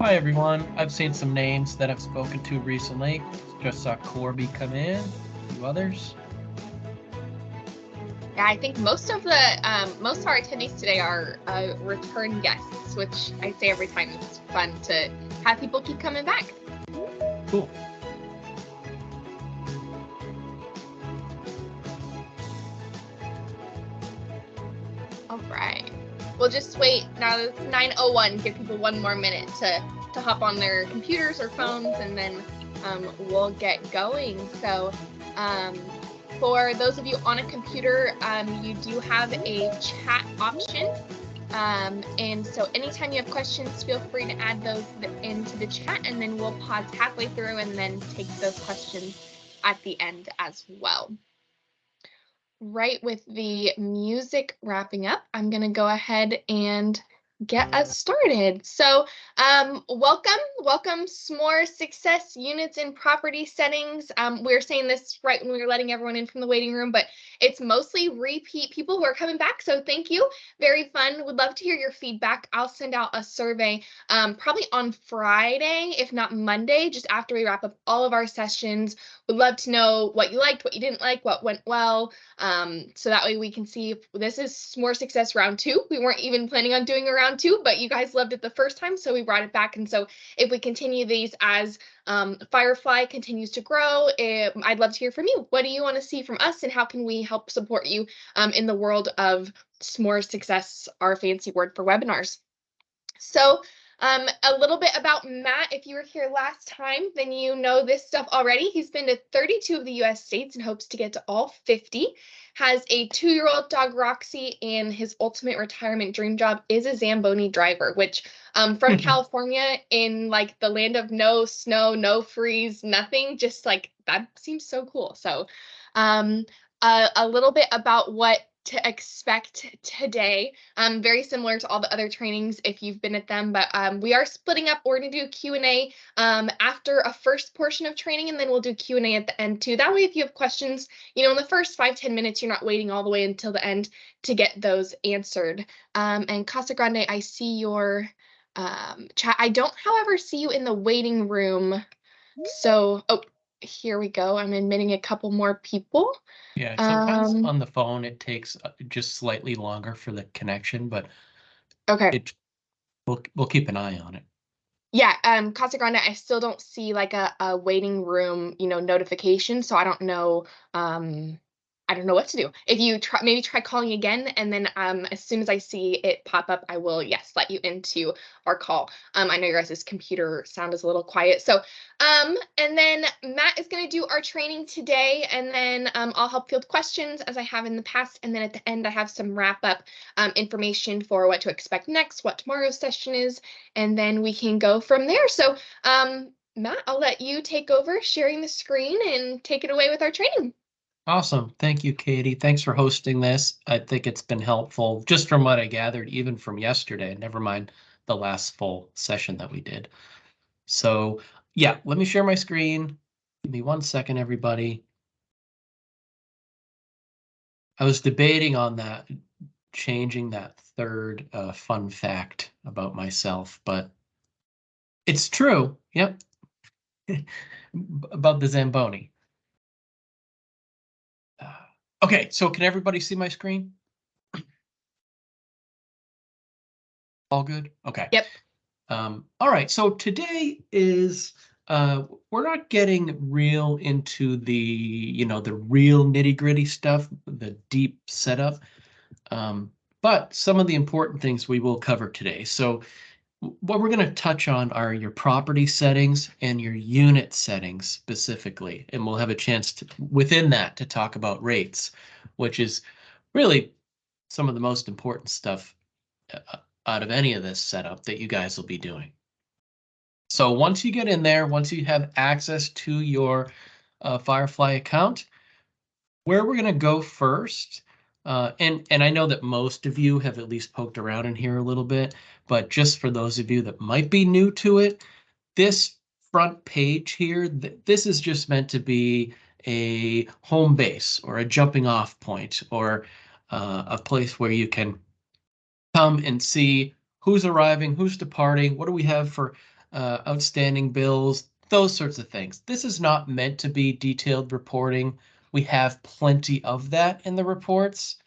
Hi everyone, I've seen some names that I've spoken to recently. Just saw Corby come in, a few others. Yeah, I think most of our attendees today are return guests, which I say every time it's fun to have people keep coming back. Cool. All right. We'll just wait. Now it's 9:01. Give people one more minute to hop on their computers or phones, and then we'll get going. So for those of you on a computer, you do have a chat option. And so anytime you have questions, feel free to add those into the chat, and then we'll pause halfway through and then take those questions at the end as well. Right with the music wrapping up, I'm going to go ahead and get us started. So welcome SMORE Success Units and Property Settings. We're saying this right when we were letting everyone in from the waiting room, but it's mostly repeat people who are coming back. So thank you. Very fun. Would love to hear your feedback. I'll send out a survey probably on Friday, if not Monday, just after we wrap up all of our sessions. Would love to know what you liked, what you didn't like, what went well. So that way we can see if this is SMORE Success round 2. We weren't even planning on doing a round 2, but you guys loved it the first time, so we brought it back. And so if we continue these as Firefly continues to grow, I'd love to hear from you. What do you want to see from us, and how can we help support you in the world of SMORE Success, our fancy word for webinars? So a little bit about Matt. If you were here last time, then you know this stuff already. He's been to 32 of the US states and hopes to get to all 50. Has a 2-year-old dog, Roxy, and his ultimate retirement dream job is a Zamboni driver, which from California, in like the land of no snow, no freeze, nothing, just like that seems so cool. So a little bit about what to expect today. Very similar to all the other trainings if you've been at them, but we are splitting up. We're going to do a Q&A after a first portion of training, and then we'll do Q&A at the end too. That way, if you have questions, in the first 5-10 minutes, you're not waiting all the way until the end to get those answered. And Casa Grande, I see your chat. I don't, however, see you in the waiting room. So, here we go. I'm admitting a couple more people. Yeah, sometimes on the phone it takes just slightly longer for the connection, but okay, we'll keep an eye on it. Yeah, Casa Grande, I still don't see like a waiting room, notification, so I don't know. I don't know what to do. If you maybe try calling again, and then as soon as I see it pop up, I will, yes, let you into our call. I know your guys' computer sound is a little quiet. So and then Matt is going to do our training today, and then I'll help field questions as I have in the past. And then at the end, I have some wrap up information for what to expect next, what tomorrow's session is, and then we can go from there. So Matt, I'll let you take over sharing the screen and take it away with our training. Awesome. Thank you, Katie. Thanks for hosting this. I think it's been helpful just from what I gathered, even from yesterday, never mind the last full session that we did. So yeah, let me share my screen. Give me 1 second, everybody. I was debating on that, changing that third fun fact about myself, but it's true. Yep. About the Zamboni. Okay, so can everybody see my screen? All good? Okay. Yep. All right, so today is we're not getting real into the the real nitty-gritty stuff, the deep setup, but some of the important things we will cover today. So what we're going to touch on are your property settings and your unit settings specifically, and we'll have a chance to within that to talk about rates, which is really some of the most important stuff out of any of this setup that you guys will be doing. So once you get in there, once you have access to your Firefly account, where we're going to go first, and I know that most of you have at least poked around in here a little bit, but just for those of you that might be new to it, this front page here, this is just meant to be a home base or a jumping off point or a place where you can come and see who's arriving, who's departing, what do we have for outstanding bills, those sorts of things. This is not meant to be detailed reporting. We have plenty of that in the reports.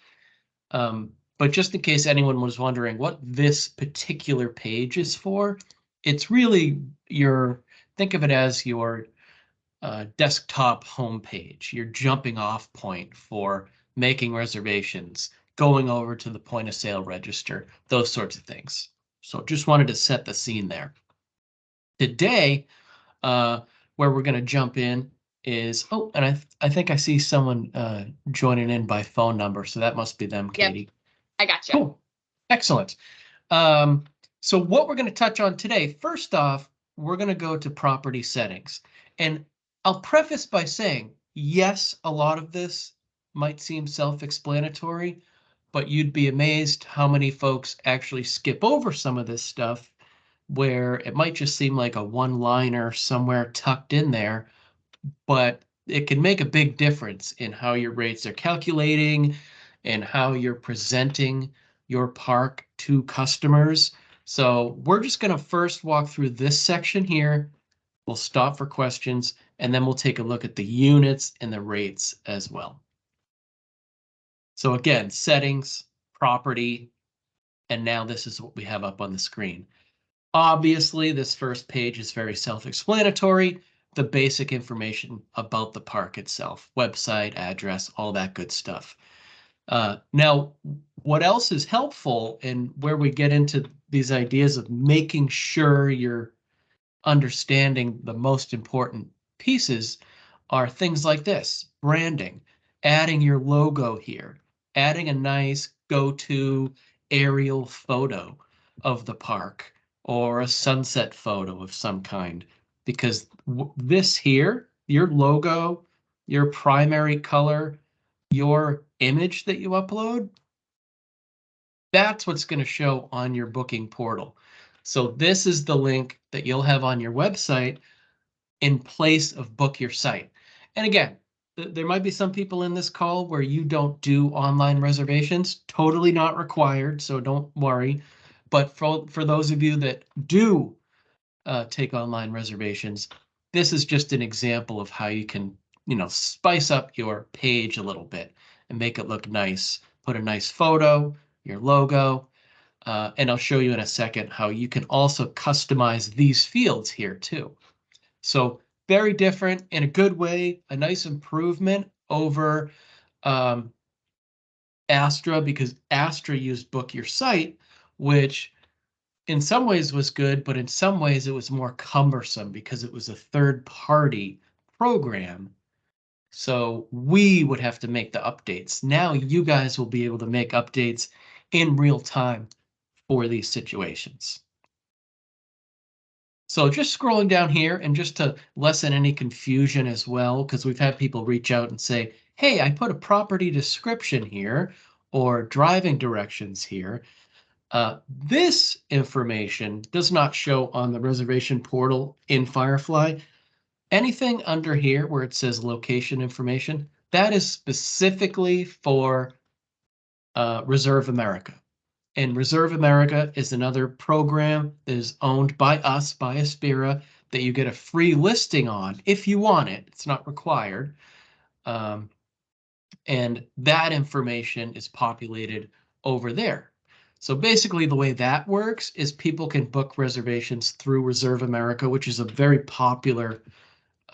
But just in case anyone was wondering what this particular page is for, it's really think of it as your desktop homepage, your jumping off point for making reservations, going over to the point of sale register, those sorts of things. So just wanted to set the scene there. Today, uh, where we're going to jump in is, oh, and I think I see someone joining in by phone number, so that must be them, Yep, Katie. I gotcha. Cool. Excellent. So what we're going to touch on today, first off, we're going to go to property settings. And I'll preface by saying, yes, a lot of this might seem self-explanatory, but you'd be amazed how many folks actually skip over some of this stuff where it might just seem like a one-liner somewhere tucked in there, but it can make a big difference in how your rates are calculating and how you're presenting your park to customers. So we're just going to first walk through this section here. We'll stop for questions, and then we'll take a look at the units and the rates as well. So again, settings, property, and now this is what we have up on the screen. Obviously, this first page is very self-explanatory. The basic information about the park itself, website, address, all that good stuff. Now, what else is helpful and where we get into these ideas of making sure you're understanding the most important pieces are things like this: branding, adding your logo here, adding a nice go-to aerial photo of the park or a sunset photo of some kind, because this here, your logo, your primary color, your image that you upload, that's what's going to show on your booking portal. So this is the link that you'll have on your website in place of book your site. And again, there might be some people in this call where you don't do online reservations, totally not required, so don't worry. But for those of you that do take online reservations, this is just an example of how you can, spice up your page a little bit and make it look nice. Put a nice photo, your logo, and I'll show you in a second how you can also customize these fields here too. So very different in a good way, a nice improvement over Astra, because Astra used Book Your Site, which in some ways was good, but in some ways it was more cumbersome because it was a third-party program. So we would have to make the updates. Now you guys will be able to make updates in real time for these situations. So just scrolling down here, and just to lessen any confusion as well, because we've had people reach out and say, hey, I put a property description here or driving directions here. This information does not show on the reservation portal in Firefly. Anything under here where it says location information, that is specifically for Reserve America. And Reserve America is another program that is owned by us, by Aspira, that you get a free listing on if you want it. It's not required. And that information is populated over there. So basically the way that works is people can book reservations through Reserve America, which is a very popular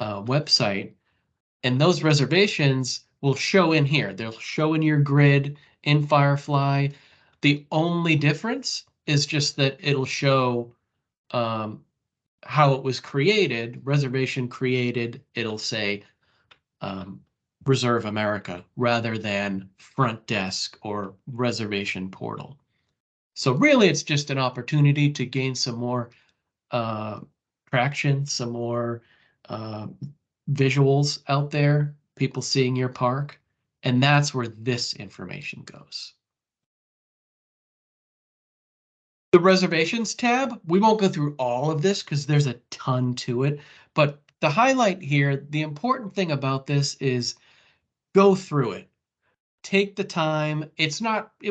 website. And those reservations will show in here. They'll show in your grid in Firefly. The only difference is just that it'll show how it was created, reservation created. It'll say Reserve America rather than front desk or reservation portal. So really, it's just an opportunity to gain some more traction, some more visuals out there, people seeing your park, and that's where this information goes. The reservations tab, we won't go through all of this because there's a ton to it, but the highlight here, the important thing about this is go through it. Take the time. It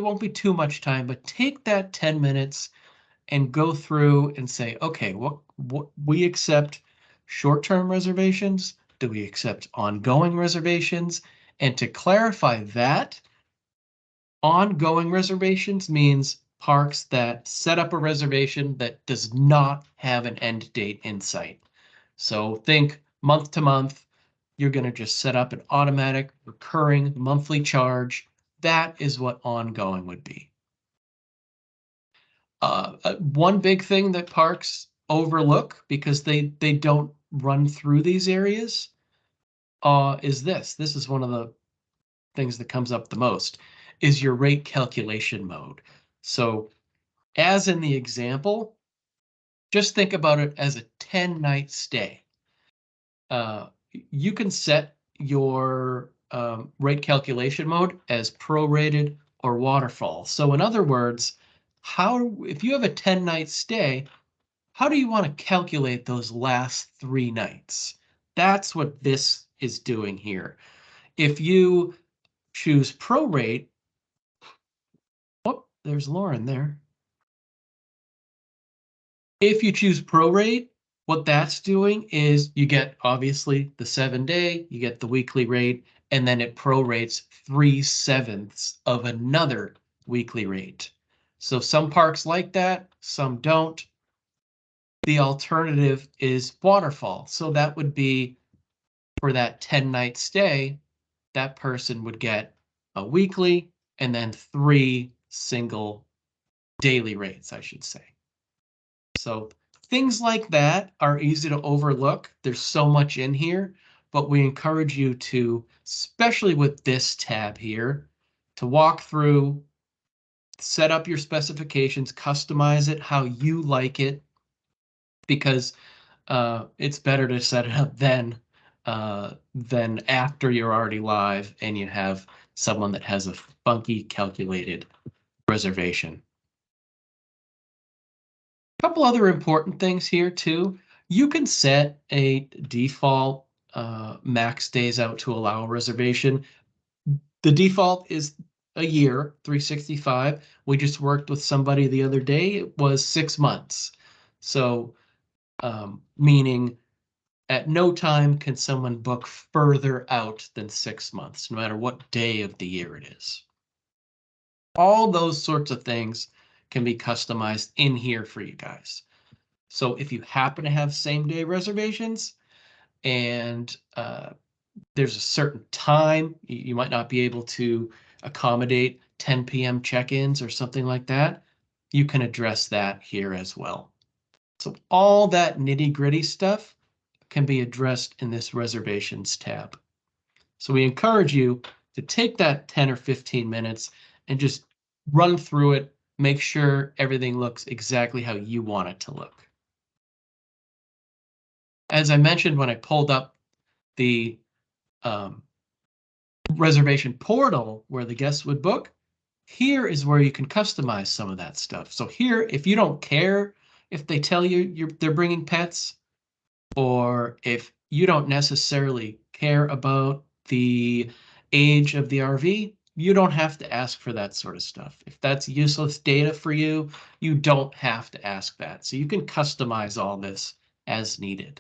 won't be too much time, but take that 10 minutes and go through and say, okay, what we accept short-term reservations? Do we accept ongoing reservations? And to clarify that, ongoing reservations means parks that set up a reservation that does not have an end date in sight. So think month to month, you're going to just set up an automatic recurring monthly charge. That is what ongoing would be. One big thing that parks overlook because they don't run through these areas is this. This is one of the things that comes up the most is your rate calculation mode. So as in the example, just think about it as a 10-night stay. You can set your rate calculation mode as prorated or waterfall. So in other words, if you have a 10-night stay, how do you want to calculate those last 3 nights? That's what this is doing here. If you choose prorate, oh, there's Lauren there. If you choose prorate, what that's doing is you get obviously the 7-day, you get the weekly rate, and then it prorates 3/7 of another weekly rate. So some parks like that, some don't. The alternative is waterfall. So that would be for that 10-night stay, that person would get a weekly and then 3 single daily rates, I should say. So things like that are easy to overlook. There's so much in here, but we encourage you to, especially with this tab here, to walk through, set up your specifications, customize it how you like it, because it's better to set it up than after you're already live and you have someone that has a funky calculated reservation. A couple other important things here too. You can set a default max days out to allow a reservation. The default is a year, 365. We just worked with somebody the other day. It was 6 months. So meaning at no time can someone book further out than 6 months, no matter what day of the year it is. All those sorts of things can be customized in here for you guys. So if you happen to have same day reservations and there's a certain time, you might not be able to accommodate 10 p.m. check-ins or something like that, you can address that here as well. So all that nitty-gritty stuff can be addressed in this reservations tab. So we encourage you to take that 10 or 15 minutes and just run through it, make sure everything looks exactly how you want it to look. As I mentioned, when I pulled up the reservation portal where the guests would book, here is where you can customize some of that stuff. So here, if you don't care if they tell you they're bringing pets, or if you don't necessarily care about the age of the RV, you don't have to ask for that sort of stuff. If that's useless data for you, you don't have to ask that. So you can customize all this as needed.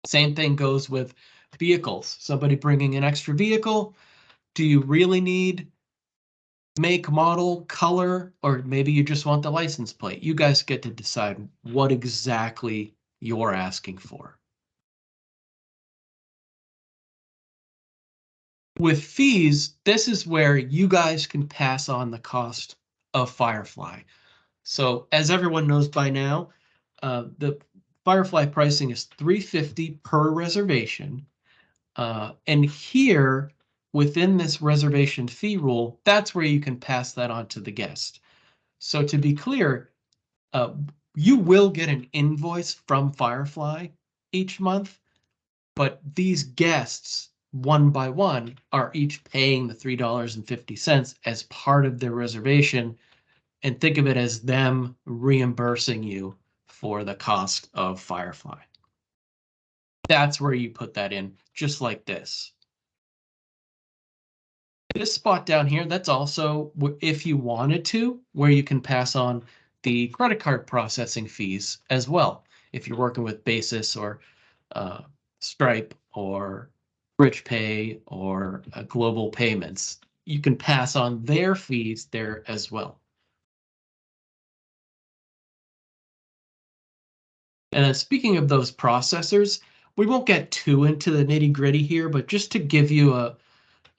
Same thing goes with vehicles. Somebody bringing an extra vehicle. Do you really need make, model, color, or maybe you just want the license plate? You guys get to decide what exactly you're asking for. With fees, this is where you guys can pass on the cost of Firefly. So as everyone knows by now, the Firefly pricing is $350 per reservation. And here, within this reservation fee rule, that's where you can pass that on to the guest. So to be clear, you will get an invoice from Firefly each month, but these guests, one by one, are each paying the $3.50 as part of their reservation, and think of it as them reimbursing you for the cost of Firefly. That's where you put that in, just like this. This spot down here, that's also, if you wanted to, where you can pass on the credit card processing fees as well. If you're working with Basis or uh, Stripe or Bridge Pay or Global Payments, you can pass on their fees there as well. And then speaking of those processors, we won't get too into the nitty gritty here, but just to give you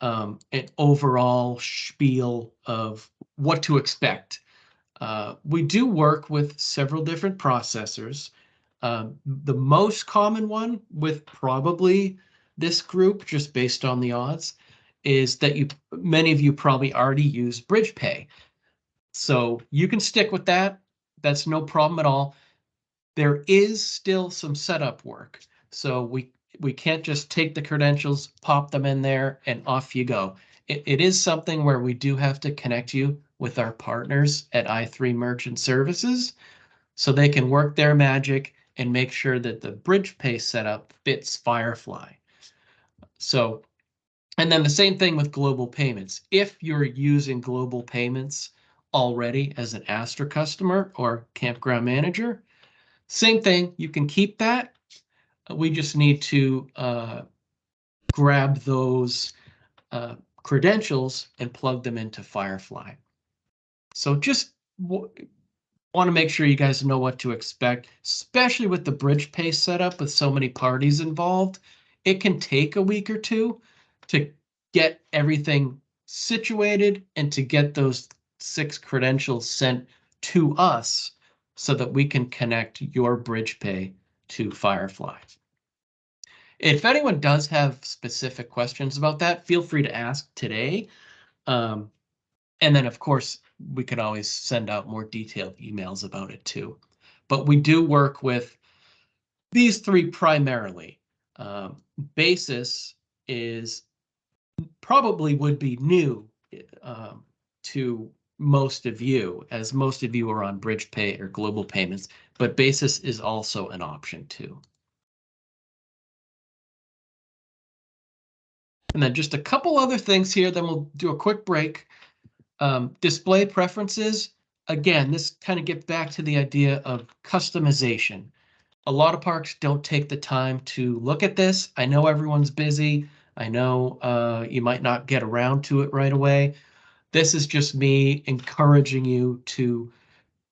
an overall spiel of what to expect. We do work with several different processors. The most common one with probably this group, just based on the odds, is that many of you probably already use Bridge Pay. So you can stick with that. That's no problem at all. There is still some setup work. So we can't just take the credentials, pop them in there, and off you go. It is something where we do have to connect you with our partners at i3 Merchant Services so they can work their magic and make sure that the bridge pay setup fits Firefly. So, and then the same thing with global payments. If you're using global payments already as an Astra customer or campground manager, same thing, you can keep that. We just need to grab those credentials and plug them into Firefly. So just want to make sure you guys know what to expect, especially with the bridge pay setup with so many parties involved. It can take a week or two to get everything situated and to get those 6 credentials sent to us so that we can connect your bridge pay to Firefly. If anyone does have specific questions about that, feel free to ask today. Um, and then, of course, we could always send out more detailed emails about it too. But we do work with these 3 primarily. Basis is probably would be new to most of you, as most of you are on Bridge Pay or Global Payments, but Basis is also an option too. And then just a couple other things here, then we'll do a quick break. Display preferences. Again, this kind of gets back to the idea of customization. A lot of parks don't take the time to look at this. I know everyone's busy. I know you might not get around to it right away. This is just me encouraging you to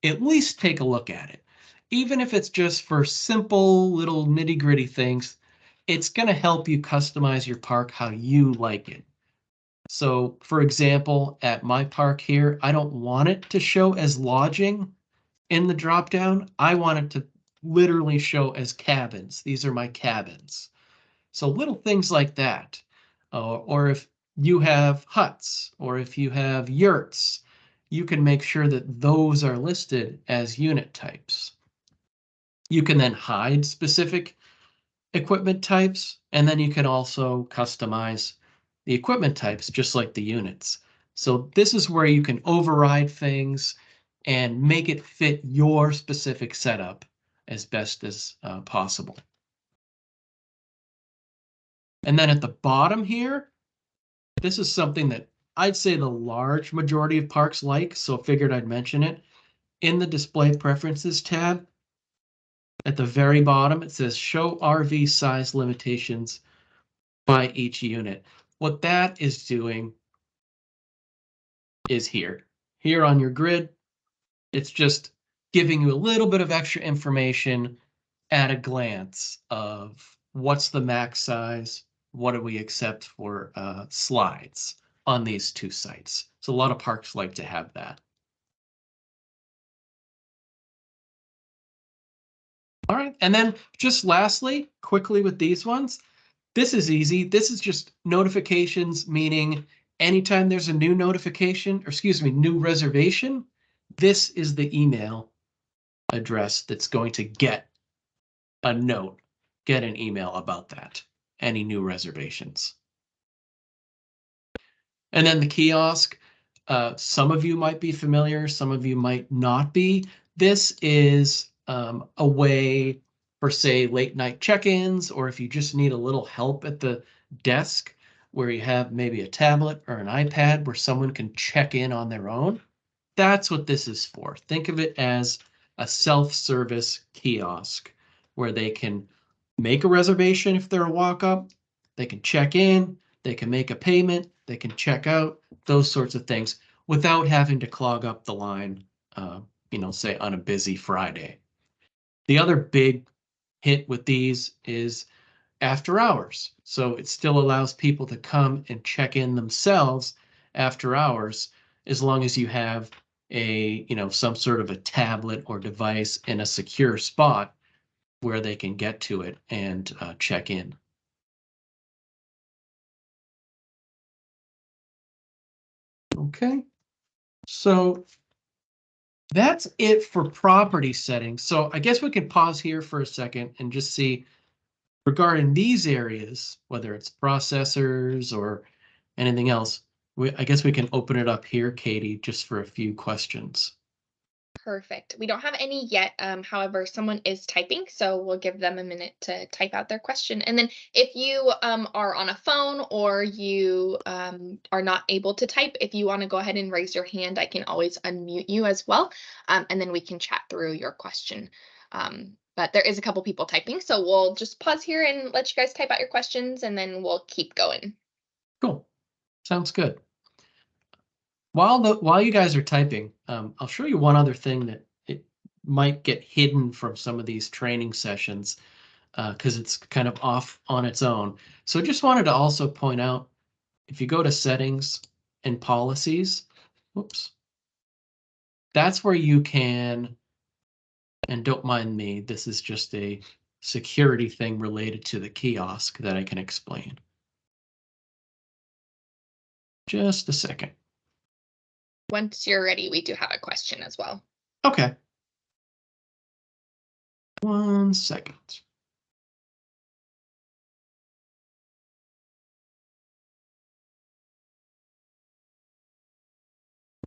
at least take a look at it. Even if it's just for simple little nitty gritty things, it's going to help you customize your park how you like it. So, for example, at my park here, I don't want it to show as lodging in the dropdown. I want it to literally show as cabins. These are my cabins. So little things like that. Or if you have huts or if you have yurts, you can make sure that those are listed as unit types. You can then hide specific equipment types, and then you can also customize the equipment types just like the units. So this is where you can override things and make it fit your specific setup as best as possible. And then at the bottom here, this is something that I'd say the large majority of parks like, so figured I'd mention it. In the display preferences tab, at the very bottom, it says show RV size limitations by each unit. What that is doing is here on your grid. It's just giving you a little bit of extra information at a glance of what's the max size, what do we accept for slides on these 2 sites. So a lot of parks like to have that. All right, and then just lastly, quickly with these ones, this is easy. This is just notifications, meaning anytime there's a new notification, or excuse me, new reservation, this is the email address that's going to get a note, get an email about that, any new reservations. And then the kiosk, some of you might be familiar, some of you might not be. This is a way for, say, late night check-ins, or if you just need a little help at the desk. where you have maybe a tablet or an iPad where someone can check in on their own. That's what this is for. Think of it as a self-service kiosk where they can make a reservation if they're a walk-up, they can check in, they can make a payment, they can check out, those sorts of things without having to clog up the line, say on a busy Friday. The other big hit with these is after hours. So it still allows people to come and check in themselves after hours, as long as you have some sort of a tablet or device in a secure spot where they can get to it and check in. Okay, so that's it for property settings. So I guess we can pause here for a second and just see regarding these areas, whether it's processors or anything else. I guess we can open it up here, Katie, just for a few questions. Perfect. We don't have any yet. However, someone is typing, so we'll give them a minute to type out their question. And then if you are on a phone or you are not able to type, if you want to go ahead and raise your hand, I can always unmute you as well. And then we can chat through your question. But there is a couple people typing, so we'll just pause here and let you guys type out your questions, and then we'll keep going. Cool. Sounds good. While you guys are typing, I'll show you one other thing that it might get hidden from some of these training sessions because it's kind of off on its own. So just wanted to also point out, if you go to settings and policies, whoops, that's where you can, and don't mind me, this is just a security thing related to the kiosk that I can explain. Just a second. Once you're ready, we do have a question as well. Okay. 1 second.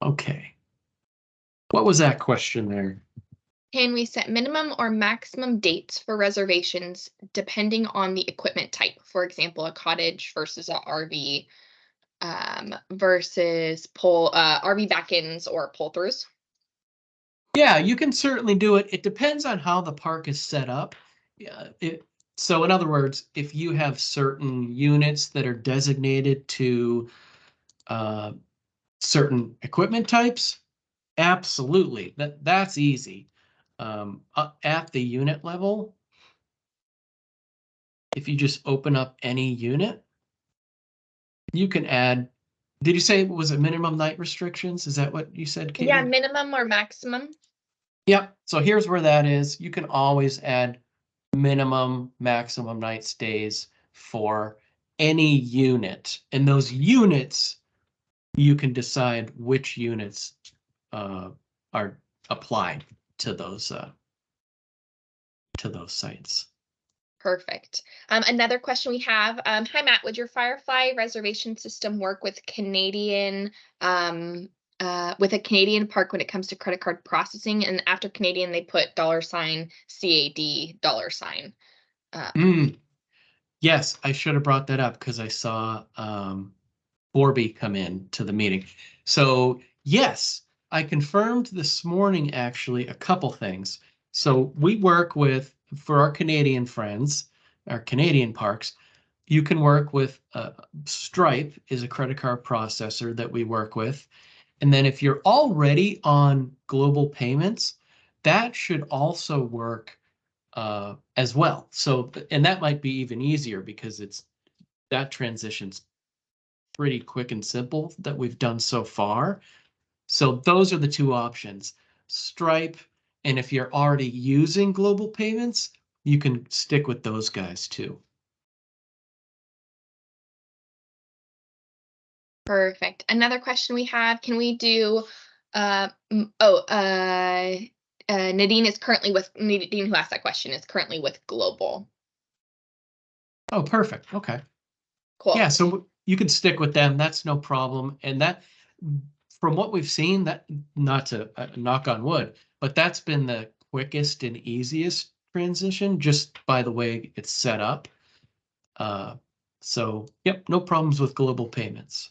Okay. What was that question there? Can we set minimum or maximum dates for reservations depending on the equipment type? For example, a cottage versus a RV versus RV back-ins or pull-throughs. Yeah, you can certainly do it. It depends on how the park is set up. Yeah, so in other words, if you have certain units that are designated to certain equipment types, absolutely, that's easy. At the unit level, if you just open up any unit, you can add. Did you say, was it minimum night restrictions? Is that what you said, Katie? Yeah, minimum or maximum. Yep. So here's where that is. You can always add minimum, maximum night stays for any unit. And those units, you can decide which units are applied to those sites. Perfect. Another question we have. Hi, Matt. Would your Firefly reservation system work with with a Canadian park when it comes to credit card processing? And after Canadian, they put $CAD $. Yes, I should have brought that up because I saw Borby come in to the meeting. So yes, I confirmed this morning actually a couple things. So we work with, for our Canadian friends, our Canadian parks, you can work with Stripe is a credit card processor that we work with. And then if you're already on global payments, that should also work as well. So, and that might be even easier because that transition's pretty quick and simple that we've done so far. So those are the two options, Stripe, and if you're already using global payments, you can stick with those guys too. Perfect. Another question we have, can we do, Nadine who asked that question is currently with Global. Oh, perfect. Okay. Cool. Yeah, so you can stick with them. That's no problem. And that, from what we've seen, that, not to knock on wood, but that's been the quickest and easiest transition just by the way it's set up. So, yep, no problems with global payments.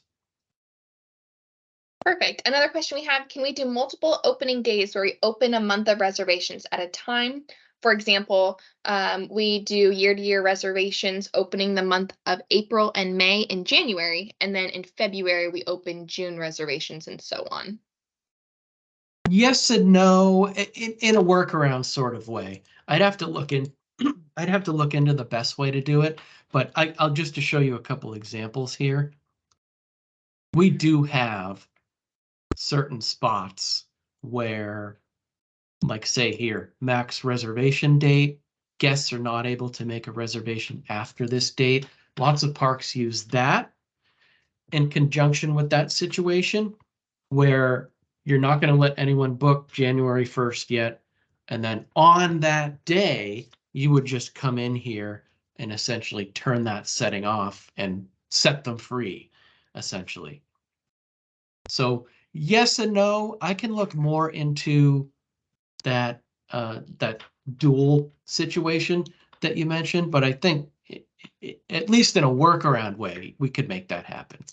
Perfect. Another question we have, can we do multiple opening days where we open a month of reservations at a time? For example, we do year-to-year reservations opening the month of April and May and January, and then in February we open June reservations and so on. Yes and no, in a workaround sort of way. I'd have to look in, I'd have to look into the best way to do it, but I'll just to show you a couple examples here. We do have certain spots where, like say here, max reservation date, guests are not able to make a reservation after this date. Lots of parks use that in conjunction with that situation where you're not going to let anyone book January 1st yet. And then on that day, you would just come in here and essentially turn that setting off and set them free, essentially. So yes and no, I can look more into that dual situation that you mentioned, but I think at least in a workaround way, we could make that happen.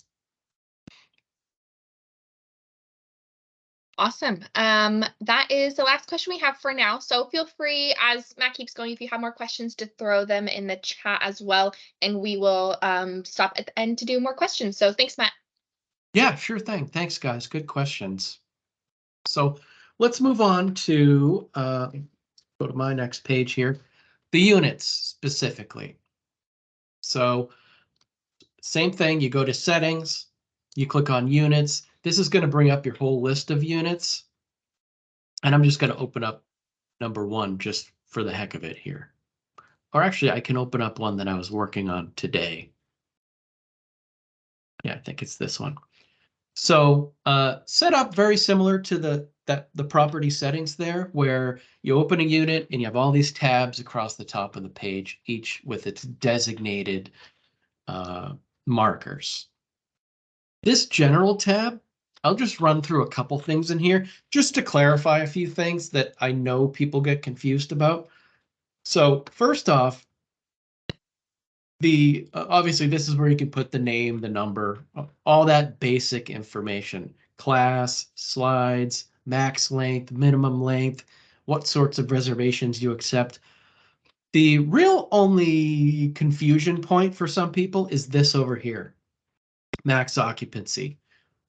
Awesome. That is the last question we have for now. So feel free, as Matt keeps going, if you have more questions, to throw them in the chat as well, and we will stop at the end to do more questions. So thanks, Matt. Yeah, sure thing. Thanks, guys. Good questions. So let's move on to go to my next page here, the units specifically. So same thing, you go to settings, you click on units. This is going to bring up your whole list of units. And I'm just going to open up number one just for the heck of it here. Or actually, I can open up one that I was working on today. Yeah, I think it's this one. So set up very similar to the property settings there, where you open a unit and you have all these tabs across the top of the page, each with its designated markers. This general tab, I'll just run through a couple things in here just to clarify a few things that I know people get confused about. So first off, the obviously this is where you can put the name, the number, all that basic information, class, slides, max length, minimum length, what sorts of reservations you accept. The real only confusion point for some people is this over here, max occupancy.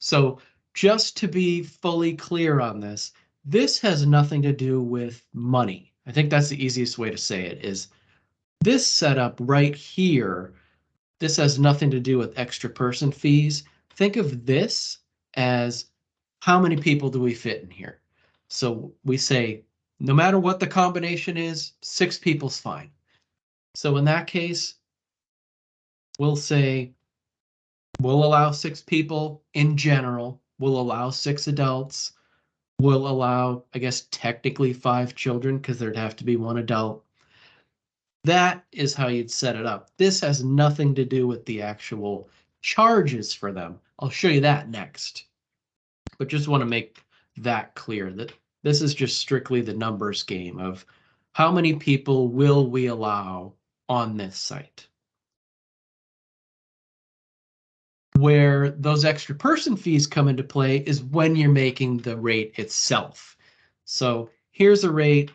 So just to be fully clear on this, this has nothing to do with money. I think that's the easiest way to say it is this setup right here. This has nothing to do with extra person fees. Think of this as how many people do we fit in here? So we say, no matter what the combination is, 6 people's fine. So in that case, we'll say, we'll allow 6 people in general. We'll allow 6 adults. We'll allow, I guess, technically 5 children because there'd have to be 1 adult. That is how you'd set it up. This has nothing to do with the actual charges for them. I'll show you that next. But just want to make that clear that this is just strictly the numbers game of how many people will we allow on this site. Where those extra person fees come into play is when you're making the rate itself. So here's a rate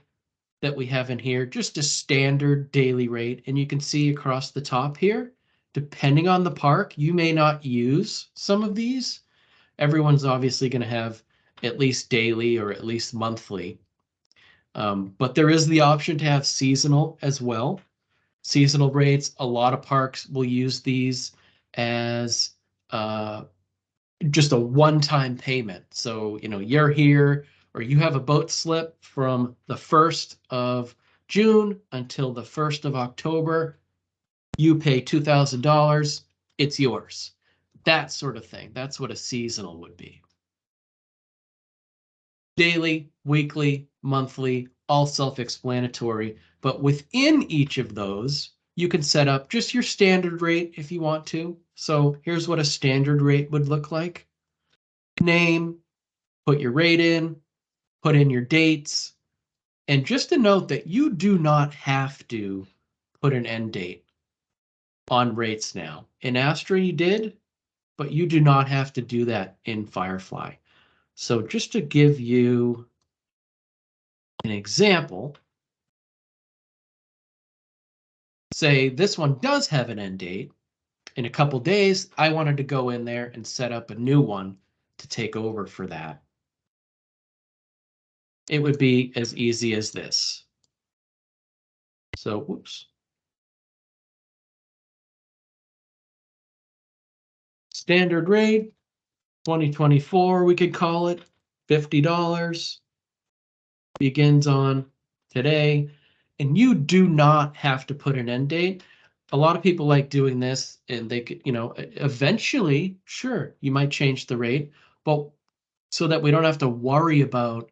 that we have in here, just a standard daily rate. And you can see across the top here, depending on the park, you may not use some of these. Everyone's obviously going to have at least daily or at least monthly. But there is the option to have seasonal as well. Seasonal rates, a lot of parks will use these as just a one-time payment. So, you're here or you have a boat slip from the 1st of June until the 1st of October. You pay $2,000. It's yours. That sort of thing. That's what a seasonal would be. Daily, weekly, monthly, all self-explanatory. But within each of those, you can set up just your standard rate if you want to. So here's what a standard rate would look like. Name, put your rate in, put in your dates, and just a note that you do not have to put an end date on rates now. In Astra you did, but you do not have to do that in Firefly. So just to give you an example, say this one does have an end date. In a couple days, I wanted to go in there and set up a new one to take over for that. It would be as easy as this. So, whoops. Standard rate, 2024, we could call it $50. Begins on today. And you do not have to put an end date. A lot of people like doing this, and they could, eventually, sure, you might change the rate, but so that we don't have to worry about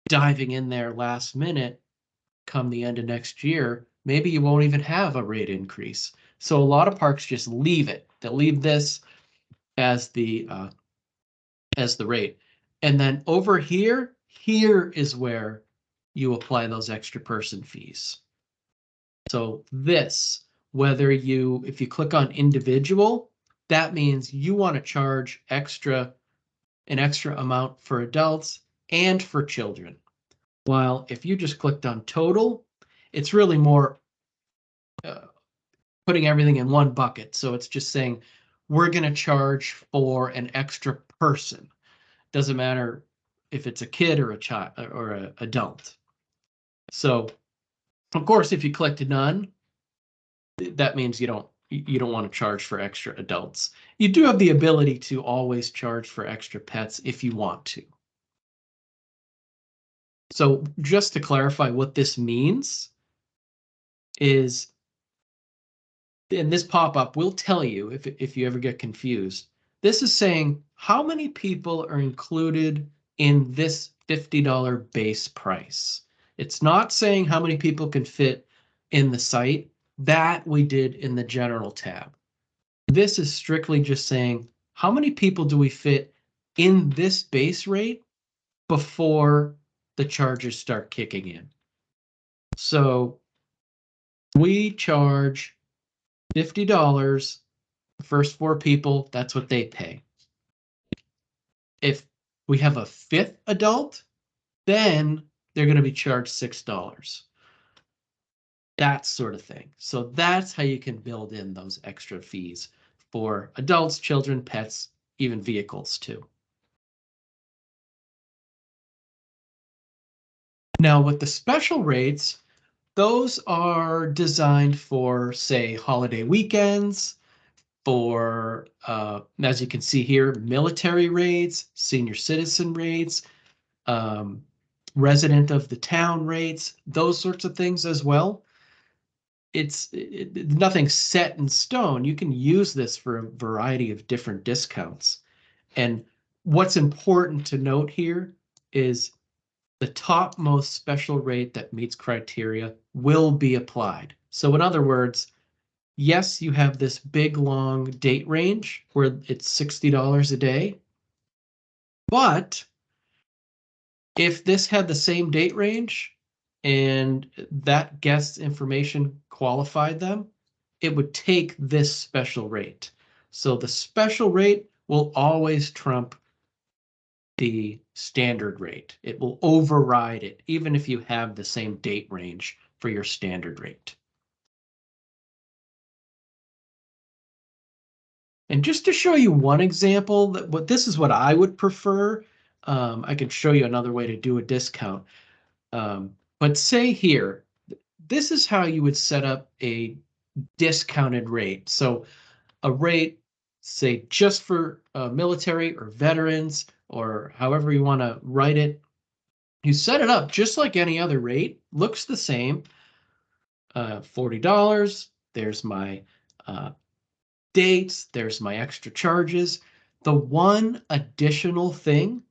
diving in there last minute come the end of next year, maybe you won't even have a rate increase. So a lot of parks just leave it. They'll leave this as the rate. And then over here is where you apply those extra person fees. So this, if you click on individual, that means you want to charge an extra amount for adults and for children. While if you just clicked on total, it's really more putting everything in one bucket. So it's just saying, we're going to charge for an extra person. Doesn't matter if it's a kid or a child or an adult. So, of course, if you clicked none, that means you don't want to charge for extra adults. You do have the ability to always charge for extra pets if you want to. So just to clarify what this means is, and this pop-up will tell you if you ever get confused, this is saying how many people are included in this $50 base price. It's not saying how many people can fit in the site. That we did in the general tab. This is strictly just saying how many people do we fit in this base rate before the charges start kicking in. So we charge $50. The first 4 people, that's what they pay. If we have a 5th adult, then they're going to be charged $6. That sort of thing. So that's how you can build in those extra fees for adults, children, pets, even vehicles too. Now with the special rates, those are designed for, say, holiday weekends, for, as you can see here, military rates, senior citizen rates, resident of the town rates, those sorts of things as well. It's nothing set in stone. You can use this for a variety of different discounts. And what's important to note here is the topmost special rate that meets criteria will be applied. So in other words, yes, you have this big long date range where it's $60 a day, but if this had the same date range and that guest's information qualified them, it would take this special rate. So the special rate will always trump the standard rate. It will override it, even if you have the same date range for your standard rate. And just to show you one example, this is what I would prefer. I can show you another way to do a discount. But say here, this is how you would set up a discounted rate. So a rate, say, just for military or veterans, or however you want to write it. You set it up just like any other rate, looks the same. $40. There's my dates. There's my extra charges. The one additional thing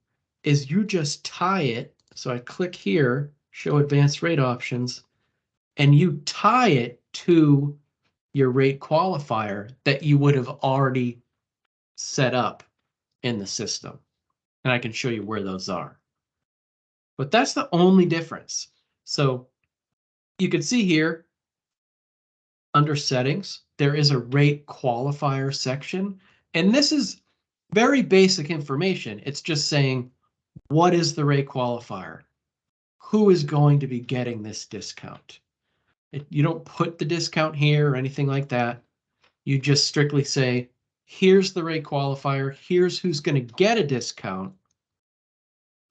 is you just tie it. So I click here, show advanced rate options, and you tie it to your rate qualifier that you would have already set up in the system. And I can show you where those are. But that's the only difference. So you can see here, under settings, there is a rate qualifier section. And this is very basic information. It's just saying, what is the rate qualifier? Who is going to be getting this discount? You don't put the discount here or anything like that. You just strictly say, here's the rate qualifier. Here's who's going to get a discount.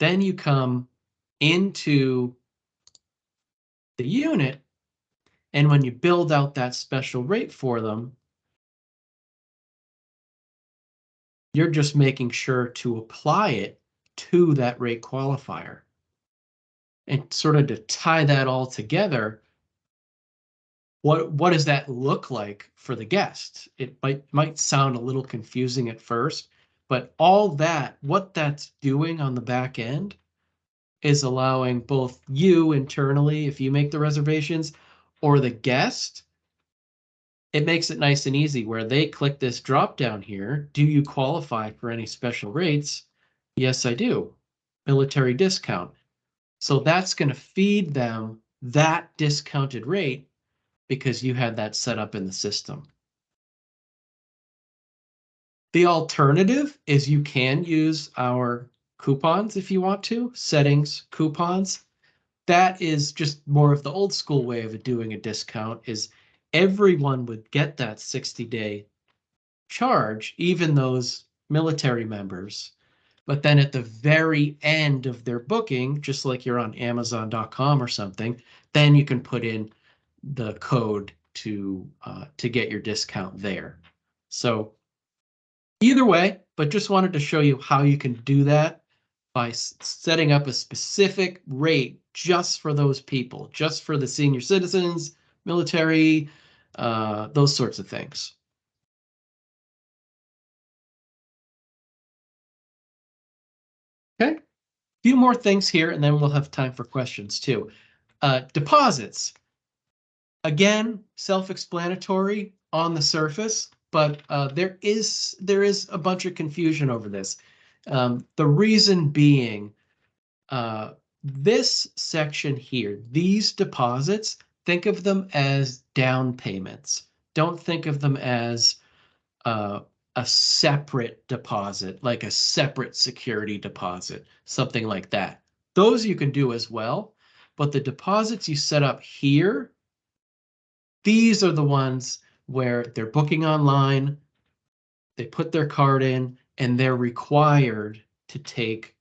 Then you come into the unit, and when you build out that special rate for them, you're just making sure to apply it to that rate qualifier. And sort of to tie that all together, what does that look like for the guest? It might sound a little confusing at first, but all that, what that's doing on the back end is allowing both you internally, if you make the reservations, or the guest, it makes it nice and easy where they click this drop down here. Do you qualify for any special rates? Yes, I do. Military discount. So that's going to feed them that discounted rate because you had that set up in the system. The alternative is you can use our coupons if you want to, settings, coupons. That is just more of the old school way of doing a discount is everyone would get that 60-day charge, even those military members. But then at the very end of their booking, just like you're on Amazon.com or something, then you can put in the code to get your discount there. So either way, but just wanted to show you how you can do that by setting up a specific rate just for those people, just for the senior citizens, military, those sorts of things. Okay, a few more things here, and then we'll have time for questions too. Deposits. Again, self-explanatory on the surface, but there is a bunch of confusion over this. The reason being, this section here, these deposits, think of them as down payments. Don't think of them as a separate deposit, like a separate security deposit, something like that. Those you can do as well, but the deposits you set up here, these are the ones where they're booking online, they put their card in, and they're required to take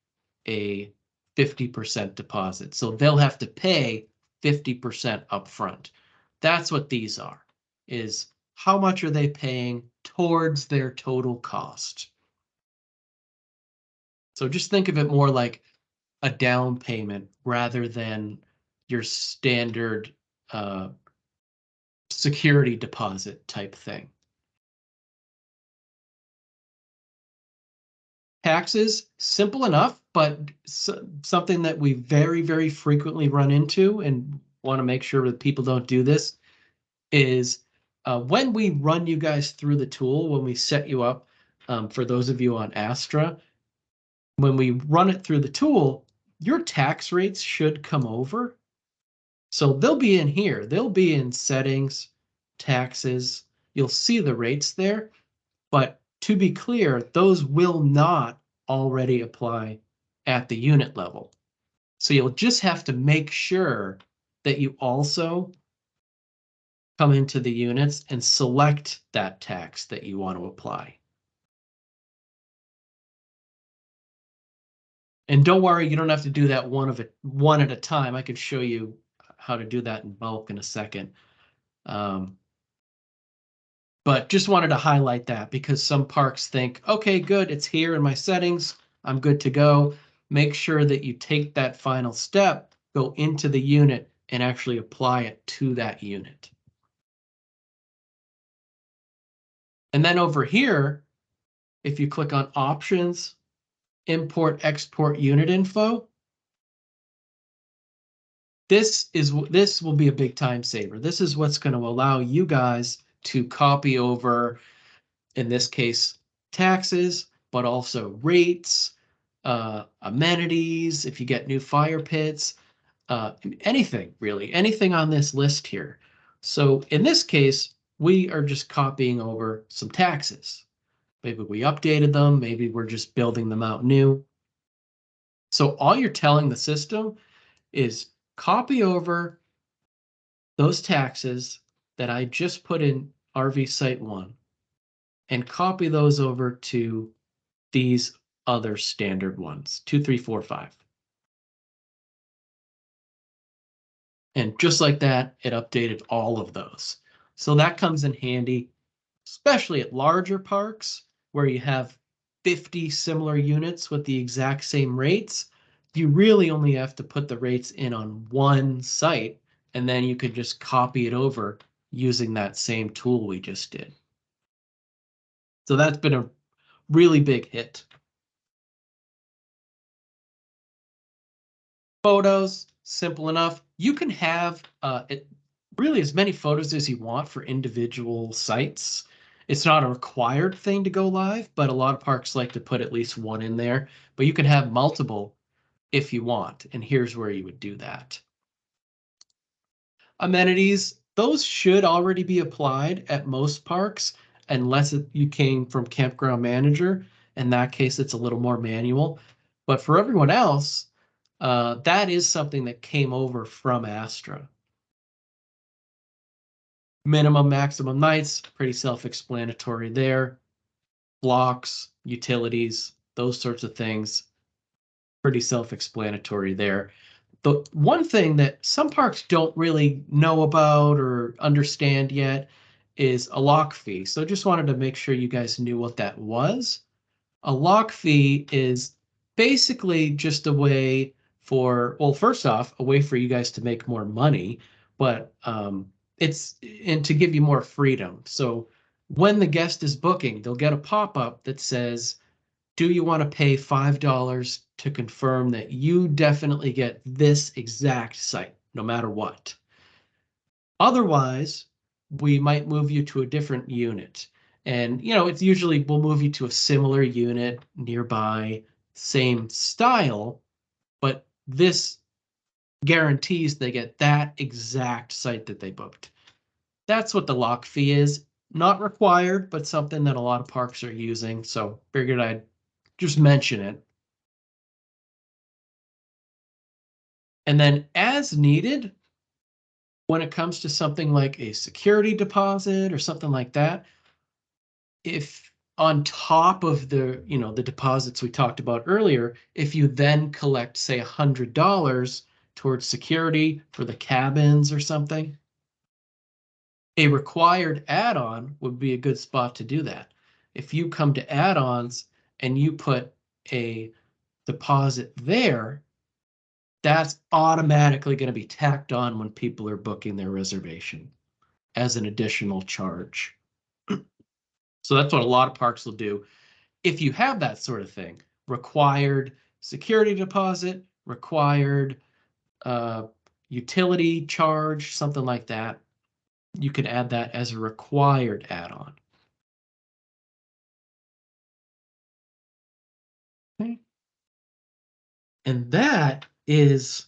a 50% deposit. So they'll have to pay 50% upfront. That's what these are, is how much are they paying towards their total cost. So just think of it more like a down payment rather than your standard security deposit type thing. Taxes, simple enough, but something that we very, very frequently run into and want to make sure that people don't do this is when we run you guys through the tool, when we set you up, for those of you on Astra, when we run it through the tool, your tax rates should come over. So they'll be in here. They'll be in settings, taxes. You'll see the rates there. But to be clear, those will not already apply at the unit level. So you'll just have to make sure that you also come into the units and select that tax that you want to apply. And don't worry, you don't have to do that one at a time. I can show you how to do that in bulk in a second. But just wanted to highlight that because some parks think, okay, good, it's here in my settings, I'm good to go. Make sure that you take that final step, go into the unit, and actually apply it to that unit. And then over here, if you click on Options, Import, Export Unit Info, this will be a big time saver. This is what's going to allow you guys to copy over, in this case, taxes, but also rates, amenities, if you get new fire pits, anything really, anything on this list here. So in this case, we are just copying over some taxes. Maybe we updated them, maybe we're just building them out new. So all you're telling the system is copy over those taxes that I just put in RV Site 1 and copy those over to these other standard ones, 2, 3, 4, 5. And just like that, it updated all of those. So that comes in handy, especially at larger parks where you have 50 similar units with the exact same rates. You really only have to put the rates in on one site, and then you could just copy it over using that same tool we just did. So that's been a really big hit. Photos, simple enough. You can have really as many photos as you want for individual sites. It's not a required thing to go live, but a lot of parks like to put at least one in there. But you can have multiple if you want, and here's where you would do that. Amenities, those should already be applied at most parks, unless you came from Campground Manager. In that case, it's a little more manual. But for everyone else, that is something that came over from Astra. Minimum, maximum nights, pretty self-explanatory there. Blocks, utilities, those sorts of things, pretty self-explanatory there. The one thing that some parks don't really know about or understand yet is a lock fee. So just wanted to make sure you guys knew what that was. A lock fee is basically just a way for, well, first off, a way for you guys to make more money, but it's and to give you more freedom. So when the guest is booking, they'll get a pop-up that says, do you want to pay $5 to confirm that you definitely get this exact site, no matter what? Otherwise, we might move you to a different unit. And, it's usually we'll move you to a similar unit nearby, same style, but this guarantees they get that exact site that they booked. That's what the lock fee is. Not required, but something that a lot of parks are using. So figured I'd just mention it. And then as needed, when it comes to something like a security deposit or something like that, if on top of the deposits we talked about earlier, if you then collect, say, $100 towards security for the cabins or something, a required add-on would be a good spot to do that. If you come to add-ons and you put a deposit there, that's automatically going to be tacked on when people are booking their reservation as an additional charge. So that's what a lot of parks will do. If you have that sort of thing, required security deposit, required uh, utility charge, something like that, you can add that as a required add-on. Okay. And that is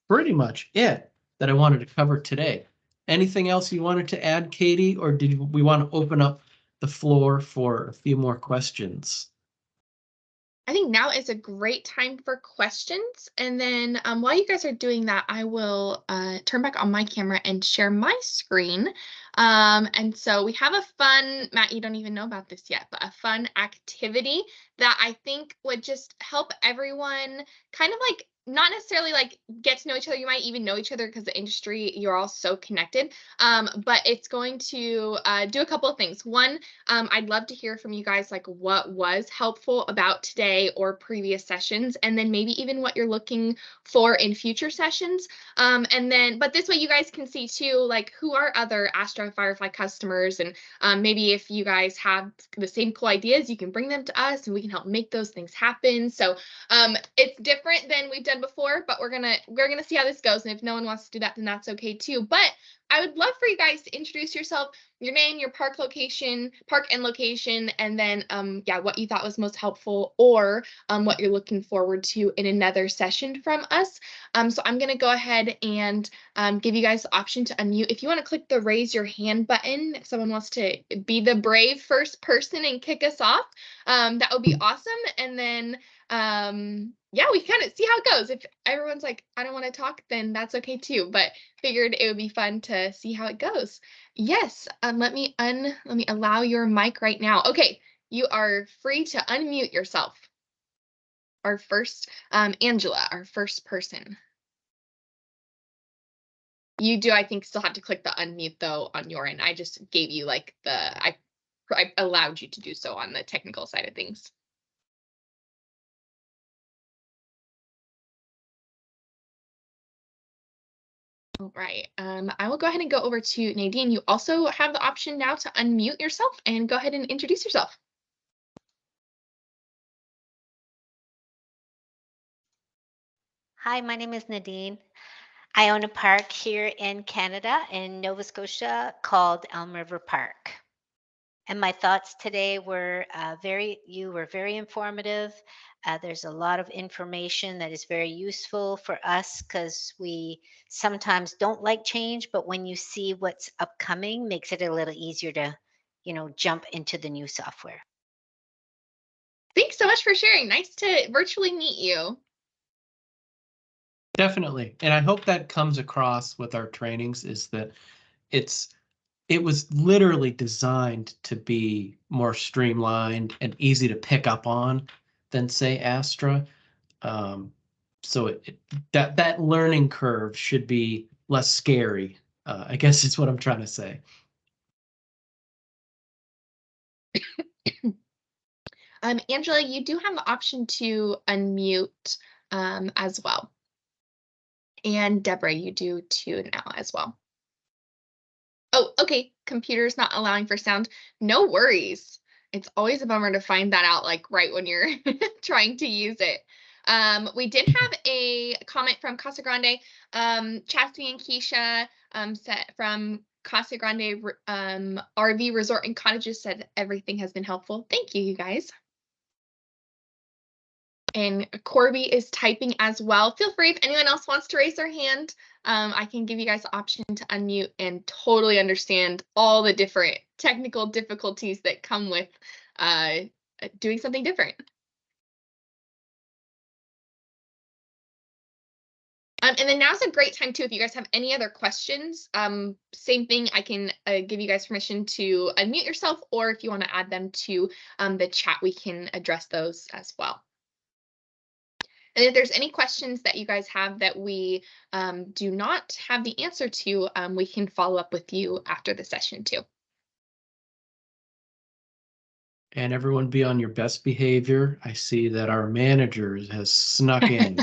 pretty much it that I wanted to cover today. Anything else you wanted to add, Katie, or did we want to open up the floor for a few more questions? I think now is a great time for questions. And then while you guys are doing that, I will turn back on my camera and share my screen. And so we have a fun, Matt, you don't even know about this yet, but a fun activity that I think would just help everyone kind of like not necessarily like get to know each other. You might even know each other because the industry, you're all so connected. But it's going to do a couple of things. One, I'd love to hear from you guys, like what was helpful about today or previous sessions, and then maybe even what you're looking for in future sessions. But this way you guys can see too, like who are other Astra Firefly customers, and maybe if you guys have the same cool ideas, you can bring them to us and we can help make those things happen. So it's different than we've done said before, but we're gonna see how this goes. And if no one wants to do that, then that's okay too. But I would love for you guys to introduce yourself, your name, your park and location, and then yeah, what you thought was most helpful, or what you're looking forward to in another session from us. So I'm gonna go ahead and give you guys the option to unmute. If you want to click the raise your hand button, if someone wants to be the brave first person and kick us off, that would be awesome. And then yeah, we kind of see how it goes. If everyone's like, I don't want to talk, then that's okay too. But figured it would be fun to see how it goes. Yes, let me allow your mic right now. Okay, you are free to unmute yourself. Our first, Angela, our first person. You do, I think, still have to click the unmute though on your end. I just gave you like I allowed you to do so on the technical side of things. All right, I will go ahead and go over to Nadine. You also have the option now to unmute yourself and go ahead and introduce yourself. Hi, my name is Nadine. I own a park here in Canada, in Nova Scotia, called Elm River Park. And my thoughts today were you were very informative. There's a lot of information that is very useful for us because we sometimes don't like change, but when you see what's upcoming, makes it a little easier to, jump into the new software. Thanks so much for sharing. Nice to virtually meet you. Definitely. And I hope that comes across with our trainings, is that it was literally designed to be more streamlined and easy to pick up on than, say, Astra. So that learning curve should be less scary, I guess is what I'm trying to say. Angela, you do have the option to unmute as well. And Deborah, you do too now as well. Oh, okay. Computer's not allowing for sound. No worries. It's always a bummer to find that out like right when you're trying to use it. We did have a comment from Casa Grande. Chastity and Keisha set from Casa Grande RV Resort and Cottages said everything has been helpful. Thank you, you guys. And Corby is typing as well. Feel free if anyone else wants to raise their hand. I can give you guys the option to unmute and totally understand all the different technical difficulties that come with doing something different. And then now's a great time too, if you guys have any other questions, same thing, I can give you guys permission to unmute yourself, or if you want to add them to the chat, we can address those as well. And if there's any questions that you guys have that we do not have the answer to, we can follow up with you after the session too. And everyone be on your best behavior. I see that our manager has snuck in.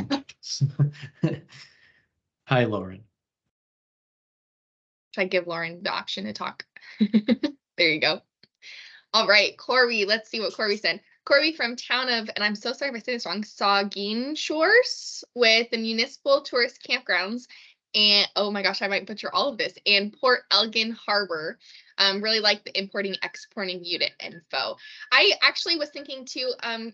Hi, Lauren. Should I give Lauren the option to talk? There you go. All right, Corby, let's see what Corby said. Corby from town of, and I'm so sorry if I say this wrong, Saugeen Shores, with the municipal tourist campgrounds. And oh my gosh, I might butcher all of this. And Port Elgin Harbor. Really like the importing exporting unit info. I actually was thinking too,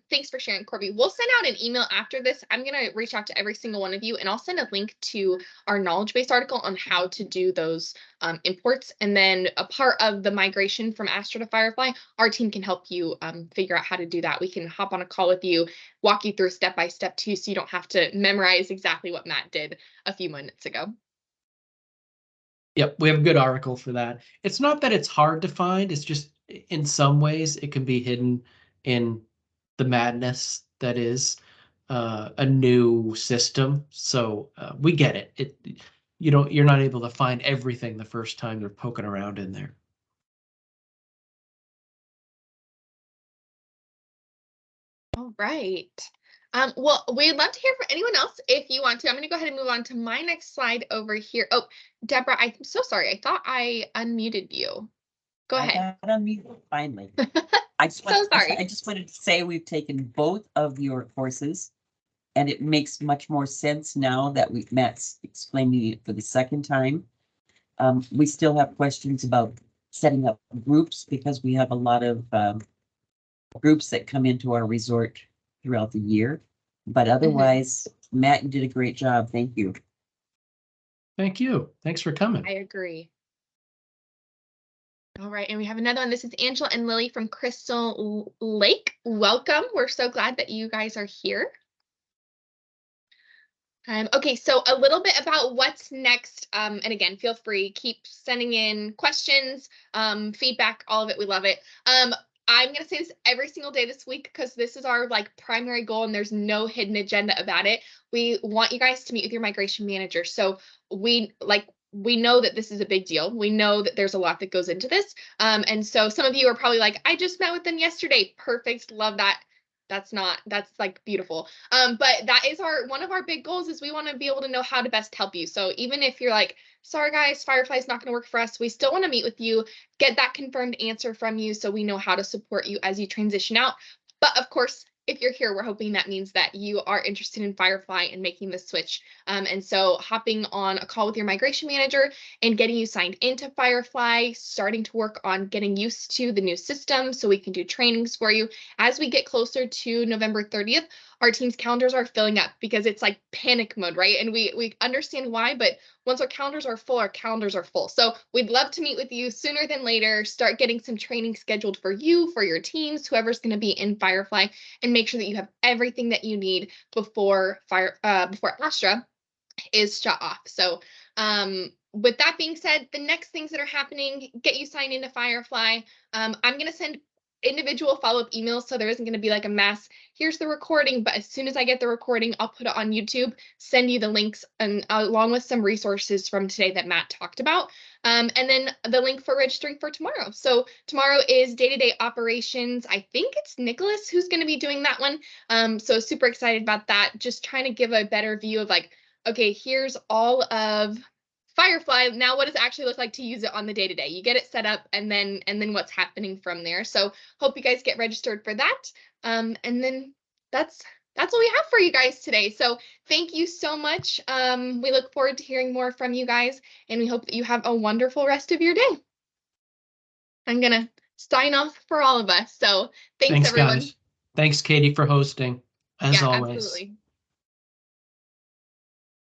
thanks for sharing, Corby. We'll send out an email after this. I'm gonna reach out to every single one of you, and I'll send a link to our knowledge base article on how to do those imports. And then a part of the migration from Astra to Firefly, our team can help you figure out how to do that. We can hop on a call with you, walk you through step by step too, so you don't have to memorize exactly what Matt did a few minutes ago. Yep, we have a good article for that. It's not that it's hard to find, it's just in some ways it can be hidden in the madness that is a new system. So we get it. You're not able to find everything the first time you're poking around in there. All right. Well, we'd love to hear from anyone else if you want to. I'm going to go ahead and move on to my next slide over here. Oh, Deborah, I'm so sorry. I thought I unmuted you. Go ahead. I got unmuted finally. I just So sorry. I just wanted to say we've taken both of your courses, and it makes much more sense now that Matt's explaining it for the second time. We still have questions about setting up groups because we have a lot of groups that come into our resort throughout the year. But otherwise, Matt, you did a great job. Thank you. Thank you. Thanks for coming. I agree. All right, and we have another one. This is Angela and Lily from Crystal Lake. Welcome. We're so glad that you guys are here. Okay, so a little bit about what's next. And again, feel free, keep sending in questions, feedback, all of it. We love it. I'm going to say this every single day this week because this is our like primary goal and there's no hidden agenda about it. We want you guys to meet with your migration manager. So we know that this is a big deal. We know that there's a lot that goes into this. And so some of you are probably like, I just met with them yesterday. Perfect. Love that. That's like beautiful. But that is one of our big goals is we want to be able to know how to best help you. So even if you're like, sorry guys, Firefly is not going to work for us, we still want to meet with you, get that confirmed answer from you so we know how to support you as you transition out. But of course, if you're here, we're hoping that means that you are interested in Firefly and making the switch. And so hopping on a call with your migration manager and getting you signed into Firefly, starting to work on getting used to the new system so we can do trainings for you. As we get closer to November 30th, our team's calendars are filling up because it's like panic mode, right? And we understand why, but once our calendars are full, our calendars are full. So we'd love to meet with you sooner than later, start getting some training scheduled for you, for your teams, whoever's going to be in Firefly, and make sure that you have everything that you need before Astra is shut off. So with that being said, the next things that are happening, get you signed into Firefly. I'm going to send individual follow-up emails so there isn't going to be like a mass, here's the recording, but as soon as I get the recording, I'll put it on YouTube, send you the links, and along with some resources from today that Matt talked about. And then the link for registering for tomorrow. So tomorrow is day-to-day operations. I think it's Nicholas who's going to be doing that one. So super excited about that. Just trying to give a better view of like, okay, here's all of Firefly. Now what does it actually look like to use it on the day-to-day? You get it set up and then what's happening from there. So hope you guys get registered for that. And then that's what we have for you guys today. So thank you so much. We look forward to hearing more from you guys, and we hope that you have a wonderful rest of your day. I'm gonna sign off for all of us. So thanks everyone. Guys. Thanks, Katie, for hosting, as always. Absolutely.